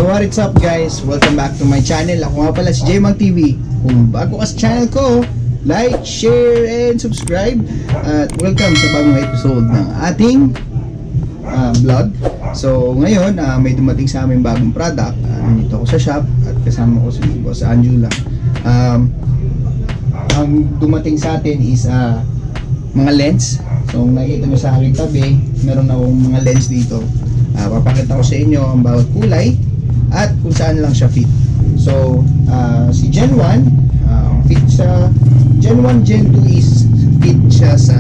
what is up guys? Welcome back to my channel. Ako nga pala si Jmang TV. Kung bago ka sa channel ko, like, share, and subscribe. At welcome sa bagong episode ng ating vlog. So ngayon, may dumating sa amin bagong product. Nandito ako sa shop at kasama ko si Boss Angela. Ang dumating sa atin is mga lens. So nakikita nyo sa aking tabi, meron akong mga lens dito. Papakita ko sa inyo ang bawat kulay at kung saan lang siya fit. So si Gen 1 fit sa Gen 1, Gen 2 is fit siya sa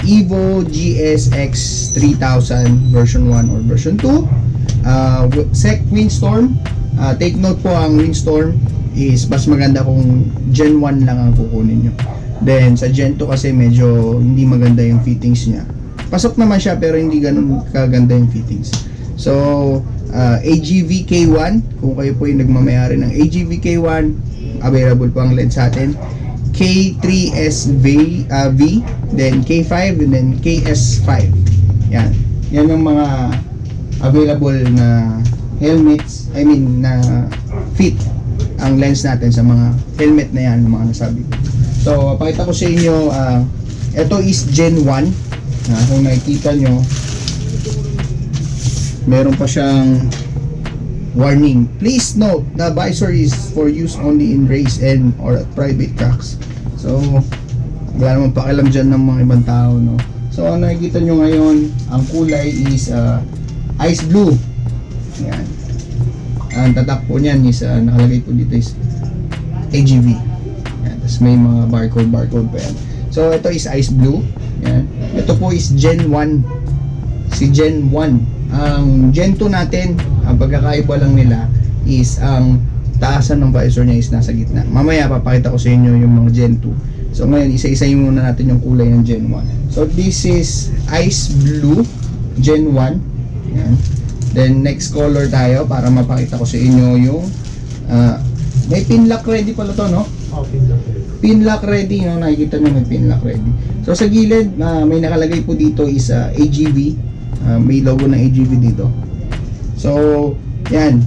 Evo GSX 3000 version 1 or version 2. Sec Windstorm, take note po, ang Windstorm is mas maganda kung Gen 1 lang ang kukunin nyo. Then sa Gen 2 kasi medyo hindi maganda yung fittings niya. Pasok naman siya pero hindi ganun kaganda yung fittings. So AGV K1, kung kayo po yung nagmamayari ng AGV K1, available po ang lens sa atin. K3SV then K5, and then KS5. Yan yung mga available na helmets, na fit ang lens natin sa mga helmet na yan, mga nasabi ko. So pakita ko sa inyo, ito is Gen 1. Kung nakikita nyo, meron pa siyang warning. Please note, the visor is for use only in race and or at private tracks. So wala namang pakialam dyan ng mga ibang tao, no? So ang nakikita nyo ngayon, ang kulay is ice blue. Yan. Ang tatak po niyan is nakalagay po dito is AGV. Yan. Tapos may mga barcode pa yan. So ito is ice blue. Yan. Ito po is Gen 1. Si Gen 1. Ang Gen 2 natin, ang pagkakaiba lang nila is ang taasan ng visor niya is nasa gitna. Mamaya papakita ko sa inyo yung mga Gen 2. So ngayon, isa-isayin muna natin yung kulay ng Gen 1. So this is ice blue Gen 1. Yan. Then next color tayo para mapakita ko sa inyo yung may pin lock ready pala to, no? Oh, pin lock ready. Pin lock ready, no? Nakikita nyo may pin lock ready. So sa gilid, may nakalagay po dito is AGV. May logo ng AGV dito. So yan,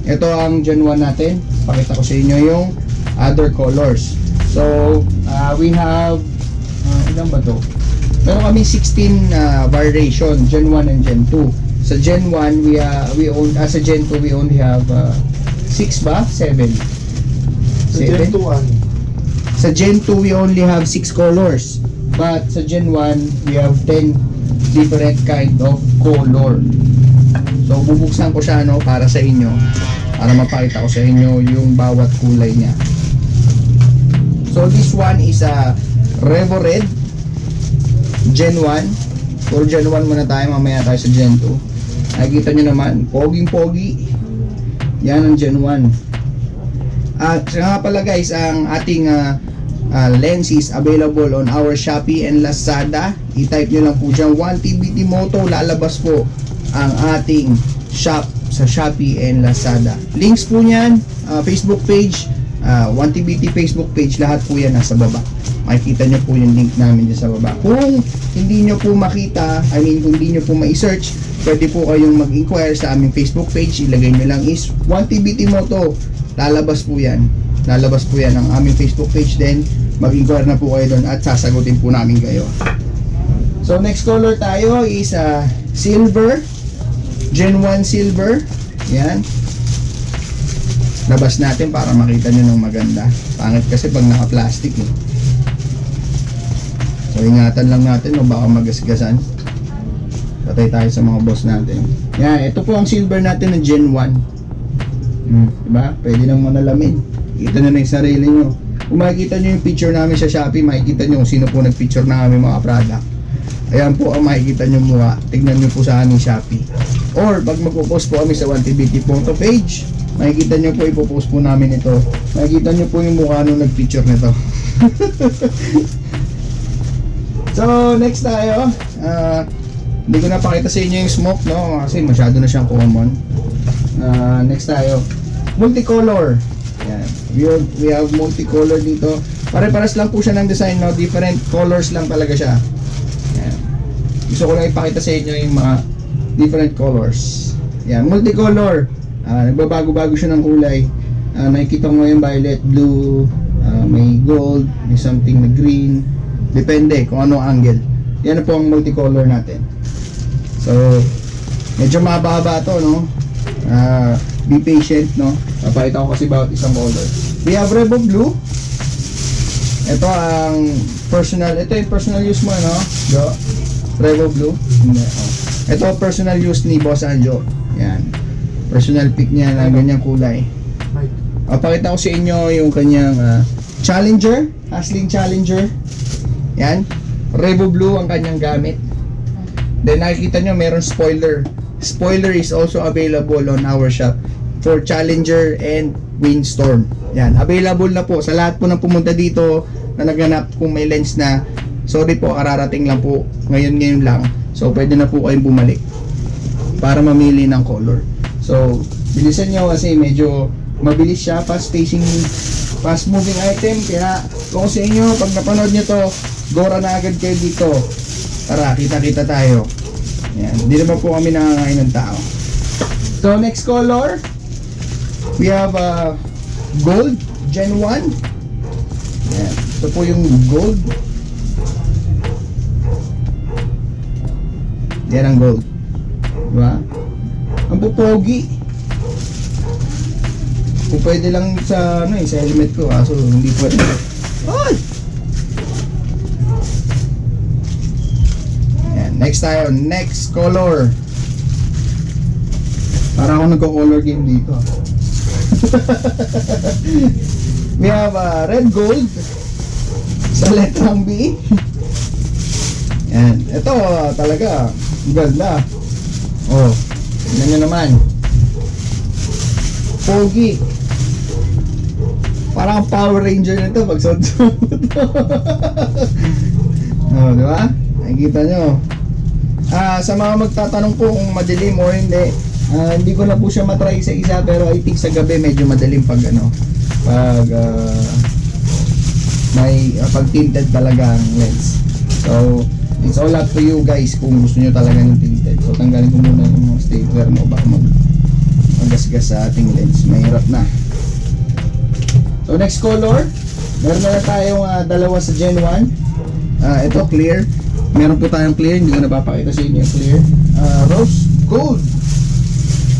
ito ang Gen 1 natin. Pakita ko sa inyo yung other colors. So we have ilan ba to? Meron kami 16 variation, Gen 1 and Gen 2. Sa Gen 1 sa Gen 2 we only have 6 ba? 7. Sa Gen 2 Sa Gen 2 we only have 6 colors. But sa Gen 1 we have 10 different kind of color. So bubuksan ko siya, no, para sa inyo, para mapakita ko sa inyo yung bawat kulay niya. So this one is a Revo Red Gen 1. For Gen 1 muna tayo, mamaya tayo sa Gen 2. Nakikita nyo naman, poging-pogi. Yan ang Gen 1. At nga pala guys, ang ating lens is available on our Shopee and Lazada. I-type nyo lang po dyan 1TBT Moto, lalabas po ang ating shop sa Shopee and Lazada. Links po nyan, Facebook page, 1TBT Facebook page, lahat po yan nasa baba. Makikita nyo po yung link namin dyan sa baba. Kung hindi nyo po makita, kung hindi nyo po ma-search, pwede po kayong mag-inquire sa aming Facebook page. Ilagay nyo lang is 1TBT Moto, lalabas po yan ang aming Facebook page. Then mag-inquire na po kayo doon at sasagutin po namin kayo. So next color tayo is silver, Gen 1 silver. Yan, labas natin para makita nyo ng maganda. Pangit kasi pag naka-plastic, eh. So ingatan lang natin, o baka magasgasan. Patay tayo sa mga boss natin. Yan, ito po ang silver natin na Gen 1. Diba? Pwede nang manalamin. Kita nyo na yung sarili nyo. Kung makikita nyo yung picture namin sa Shopee, makikita nyo kung sino po nag-picture na kami mga product. Ayan po ang makikita nyo mukha. Tignan nyo po sa aming Shopee. Or pag magpo-post po kami sa 1TBT Photo page, makikita nyo po, ipopost po namin ito. Makikita nyo po yung mukha nung nag-picture nito. So next tayo, hindi ko na pakita sa inyo yung smoke, no, kasi masyado na siyang common. Next tayo, multicolor. Yan. We have multicolor dito. Pare-paras lang po siya ng design, no? Different colors lang talaga siya. Yan. Gusto ko lang ipakita sa inyo yung mga different colors. Yan, multicolor. Nagbabago-bago siya ng kulay. Nakikita mo yung violet, blue, may gold, may something na green. Depende kung ano ang angle. Yan na po ang multicolor natin. So, medyo mahaba to, no? Be patient, no? Papakita ko kasi bawat isang color. We have Revo Blue. Ito ang personal, ito yung personal use mo, no? Jo, Revo Blue. Hindi, oh. Ito personal use ni Boss Anjo. Yan. Personal pick niya na ganyang kulay. Papakita ko sa inyo yung kanyang Challenger, Hasling Challenger. Yan. Revo Blue ang kanyang gamit. Then nakikita nyo meron spoiler. Spoiler is also available on our shop for Challenger and Windstorm. Yan, available na po sa lahat po ng pumunta dito na naghanap kung may lens na. Sorry po, kararating lang po ngayon lang. So pwede na po kayong bumalik para mamili ng color. So bilisan nyo kasi medyo mabilis siya, fast moving item. Kaya kung sa inyo, pag napanood nyo to, gora na agad kayo dito. Tara, kita-kita tayo. Yan, hindi naman po kami nangangain ng tao. So next color, we have gold Gen 1. Yan, ito po yung gold. Yan ang gold, diba? Ang pupogi. Kung pwede lang sa sa helmet ko, so hindi pwede. Ay! Yan, next tayo, next color. Para ako nagko-color game dito. We have red gold sa letrang B. Yan, ito talaga ganda. Oh, tingnan nyo naman. Pogi. Parang Power Ranger nito pag suot mo to. Oh, di ba? Nakikita nyo. Sa mga magtatanong po kung madilim or hindi ko na po siya matry sa isa, pero I think sa gabi medyo madilim pag pag tinted talaga ang lens. So it's all up to you guys kung gusto nyo talaga ng tinted. So tanggalin ko muna yung mga stapler mo baka magasgas sa ating lens. Mahirap na. So next color, meron na tayong dalawa sa Gen 1. Ito clear. Meron po tayong clear, hindi ko napapakita sa inyo yung clear. Rose gold.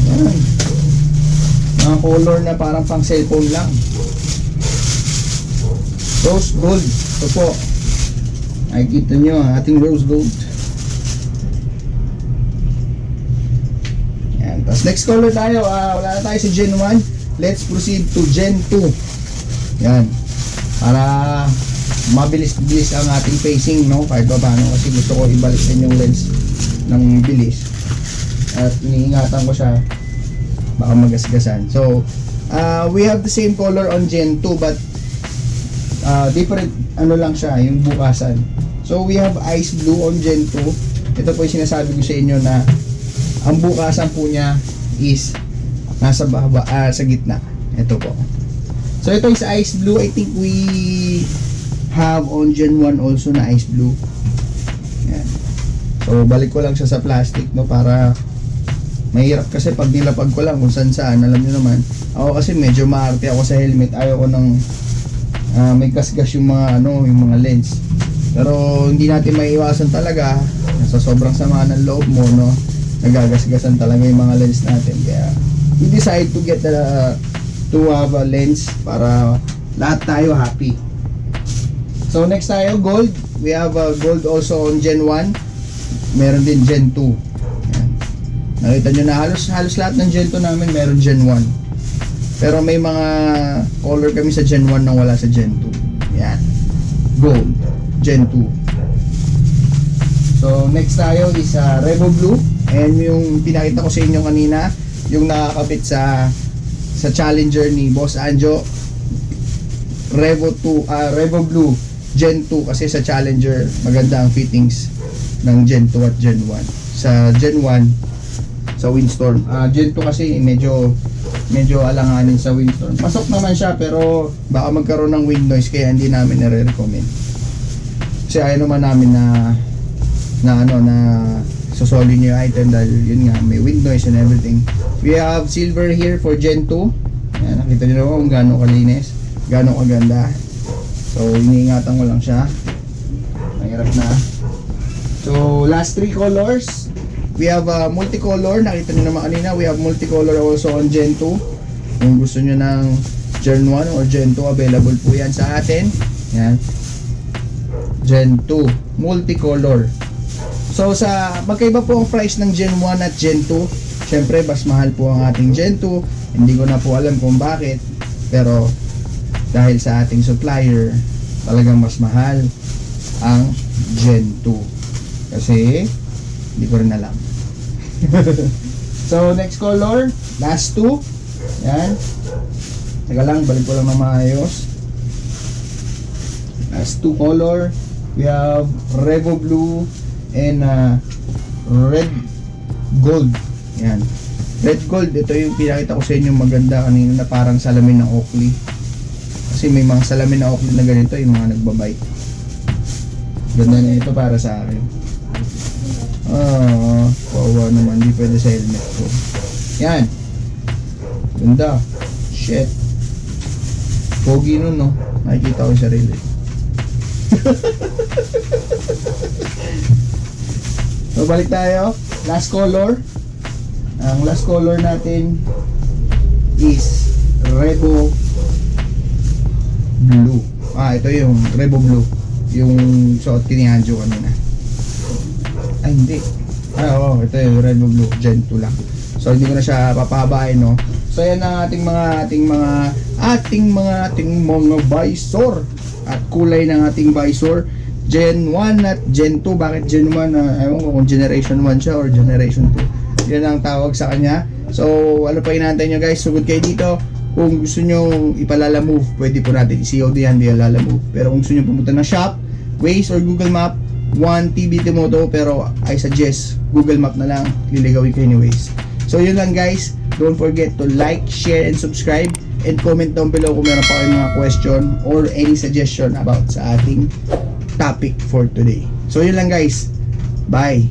Yan. Mga color na parang pang cellphone lang. Rose gold. Ito po. Nakikita nyo ang ating rose gold. Yan. Tapos next color tayo. Wala na tayo sa Gen 1. Let's proceed to Gen 2. Yan. Para mabilis-bilis ang ating facing, no? Kahit pa paano, kasi gusto ko ibalik din yung lens ng bilis. At iniingatan ko siya baka magasgasan. So we have the same color on Gen 2 but different lang siya, yung bukasan. So we have ice blue on Gen 2. Ito po yung sinasabi ko sa inyo na ang bukasan po niya is nasa baba, sa gitna. Ito po. So ito is ice blue. I think we have on Gen 1 also na ice blue. Yan. So balik ko lang siya sa plastic, no, para mahirap kasi pag nilapag ko lang kung saan. Alam niyo naman, ako kasi medyo maarte ako sa helmet. Ayaw ko ng may kasgas yung mga yung mga lens. Pero hindi natin maiiwasan talaga sa sobrang sama ng loob mo, no, nagagasgasan talaga yung mga lens natin. Kaya we decide to get to have a lens para lahat tayo happy. So next tayo, gold. We have gold also on Gen 1. Meron din Gen 2. Yan. Nakita nyo na halos lahat ng Gen 2 namin meron Gen 1. Pero may mga color kami sa Gen 1 na wala sa Gen 2. Yan. Gold. Gen 2. So next tayo is Revo Blue. And yung pinakita ko sa inyo kanina, yung nakakabit sa Challenger ni Boss Anjo. Revo Blue Gen 2 kasi sa Challenger maganda ang fittings ng Gen 2 at Gen 1. Sa Gen 1 sa Windstorm. Gen 2 kasi medyo alanganin sa Windstorm. Pasok naman siya pero baka magkaroon ng wind noise kaya hindi namin nare-recommend. Kasi ayaw naman namin na magsosoli nyo yung item dahil yun nga, may wind noise and everything. We have silver here for Gen 2. Yan, nakita nyo naman kung gaano kalinis, gaano kaganda. So, iniingatan ko lang siya. Mahirap na. So, last 3 colors. We have multicolor. Nakita nyo naman kanina, we have multicolor also on Gen 2. Kung gusto nyo ng Gen 1 or Gen 2, available po yan sa atin. Yan. Gen 2 multicolor. So magkaiba po ang price ng Gen 1 at Gen 2. Syempre mas mahal po ang ating Gen 2. Hindi ko na po alam kung bakit, pero dahil sa ating supplier talagang mas mahal ang Gen 2 kasi hindi ko rin alam. So next color, last 2. Yan. Teka lang, balik ko lang na maayos. Last 2 color, we have Revo Blue and Red Gold. Yan. Red Gold, ito yung pinakita ko sa inyo maganda kanina na parang salamin ng Oakley. Kasi may mga salamin na Oakley na ganito, yung mga nagbabike. Ganda na ito para sa akin. Kawawa naman, hindi pwede sa helmet ko. Yan. Ganda. Shit. Pogi nun, no? Nakikita ko yung sarili. So balik tayo. Last color. Ang last color natin is Revo Blue. Ito yung Revo Blue. Yung suot ni Anjo kanina. Ay hindi. Ito yung Revo Blue Gen 2 lang. So hindi ko na siya papahabain, no. So yan ang ating mga visor at kulay ng ating visor. Gen 1 at Gen 2. Bakit Gen 1? Ewan ko kung Generation 1 siya or Generation 2. Yan ang tawag sa kanya. So, ano pa inaantay nyo guys? Sugod kayo dito. Kung gusto nyo ipalala move, pwede po natin i-COD yan, di alala move. Pero kung gusto nyo pumunta ng shop, Waze or Google Map, 1 TBT Moto, pero I suggest Google Map na lang. Liligawin kayo ni Waze. So, yun lang guys. Don't forget to like, share, and subscribe. And comment down below kung meron pa kayong mga question or any suggestion about sa ating topic for today. So yun lang guys. Bye.